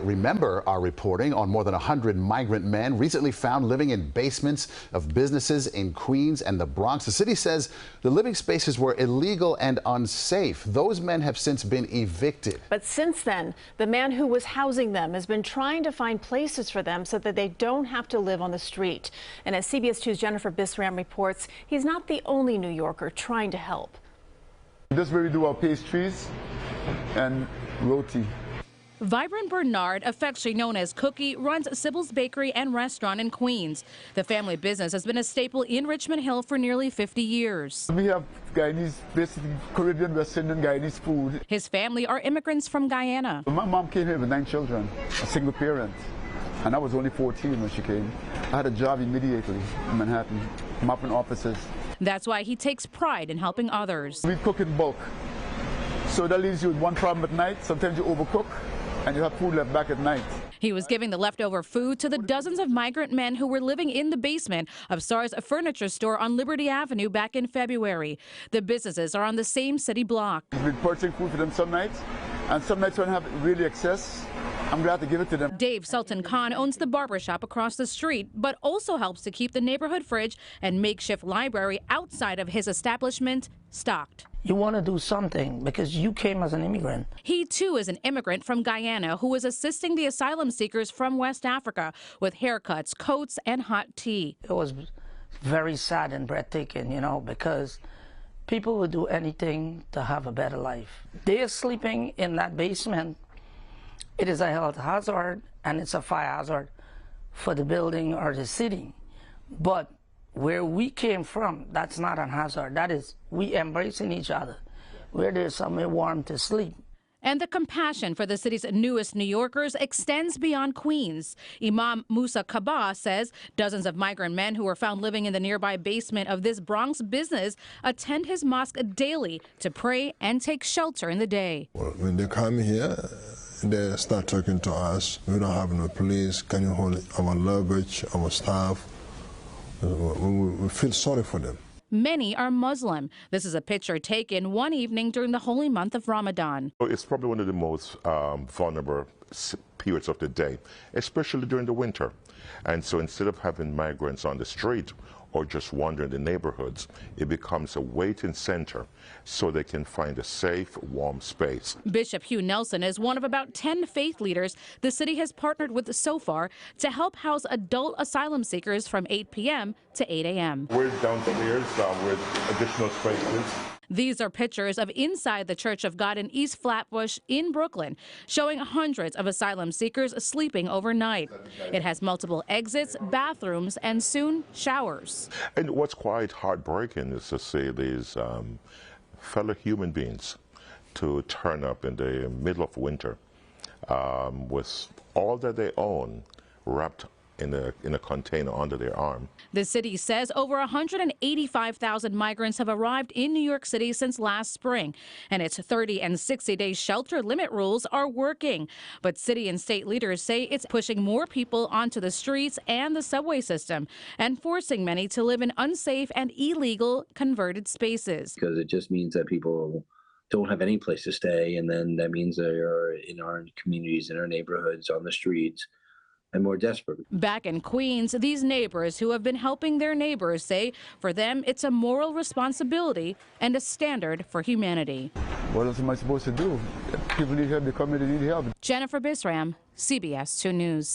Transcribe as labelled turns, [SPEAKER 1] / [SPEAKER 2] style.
[SPEAKER 1] Remember our reporting on more than 100 migrant men recently found living in basements of businesses in Queens and the Bronx. The city says the living spaces were illegal and unsafe. Those men have since been evicted.
[SPEAKER 2] But since then, the man who was housing them has been trying to find places for them so that they don't have to live on the street. And as CBS 2's Jennifer Bisram reports, he's not the only New Yorker trying to help.
[SPEAKER 3] This is where we do our pastries and roti.
[SPEAKER 4] Vibrant Bernard, affectionately known as Cookie, runs Sybil's Bakery and Restaurant in Queens. The family business has been a staple in Richmond Hill for nearly 50 years.
[SPEAKER 3] We have Guyanese, basically Caribbean, West Indian, Guyanese food.
[SPEAKER 4] His family are immigrants from Guyana.
[SPEAKER 3] My mom came here with 9 children, a single parent, and I was only 14 when she came. I had a job immediately in Manhattan, mopping offices.
[SPEAKER 4] That's why he takes pride in helping others.
[SPEAKER 3] We cook in bulk, so that leaves you with one problem at night. Sometimes you overcook, and you have food left back at night.
[SPEAKER 4] He was giving the leftover food to the dozens of migrant men who were living in the basement of SAR's furniture store on Liberty Avenue back in February. The businesses are on the same city block.
[SPEAKER 3] We've been purchasing food for them some nights, and some nights when I have really excess, I'm glad to give it to them.
[SPEAKER 4] Dave Sultan Khan owns the barbershop across the street, but also helps to keep the neighborhood fridge and makeshift library outside of his establishment stocked.
[SPEAKER 5] You want to do something because you came as an immigrant.
[SPEAKER 4] He, too, is an immigrant from Guyana who is assisting the asylum seekers from West Africa with haircuts, coats, and hot tea.
[SPEAKER 5] It was very sad and breathtaking, you know, because people would do anything to have a better life. They're sleeping in that basement. It is a health hazard and it's a fire hazard for the building or the city. But where we came from, that's not a hazard. That is, we embracing each other, where there's somewhere warm to sleep.
[SPEAKER 4] And the compassion for the city's newest New Yorkers extends beyond Queens. Imam Musa Kaba says dozens of migrant men who were found living in the nearby basement of this Bronx business attend his mosque daily to pray and take shelter in the day.
[SPEAKER 6] Well, when they come here, they start talking to us. We don't have no place. Can you hold our luggage, our stuff? We feel sorry for them.
[SPEAKER 4] Many are Muslim. This is a picture taken one evening during the holy month of Ramadan.
[SPEAKER 7] It's probably one of the most vulnerable periods of the day, especially during the winter. And so instead of having migrants on the street or just wandering the neighborhoods, it becomes a waiting center so they can find a safe, warm space.
[SPEAKER 4] Bishop Hugh Nelson is one of about 10 faith leaders the city has partnered with so far to help house adult asylum seekers from 8 p.m. to 8 a.m.
[SPEAKER 7] We're downstairs with additional spaces.
[SPEAKER 4] These are pictures of inside the Church of God in East Flatbush in Brooklyn, showing hundreds of asylum seekers sleeping overnight. It has multiple exits, bathrooms, and soon showers.
[SPEAKER 7] And what's quite heartbreaking is to see these fellow human beings to turn up in the middle of winter with all that they own wrapped in a container under their arm.
[SPEAKER 4] The city says over 185,000 migrants have arrived in New York City since last spring, and its 30 and 60-day shelter limit rules are working. But city and state leaders say it's pushing more people onto the streets and the subway system and forcing many to live in unsafe and illegal converted spaces.
[SPEAKER 8] Because it just means that people don't have any place to stay, and then that means they are in our communities, in our neighborhoods, on the streets, and more desperate.
[SPEAKER 4] Back in Queens, these neighbors who have been helping their neighbors say for them it's a moral responsibility and a standard for humanity.
[SPEAKER 3] What else am I supposed to do? People need help, they come here, they need help.
[SPEAKER 4] Jennifer Bisram, CBS 2 News.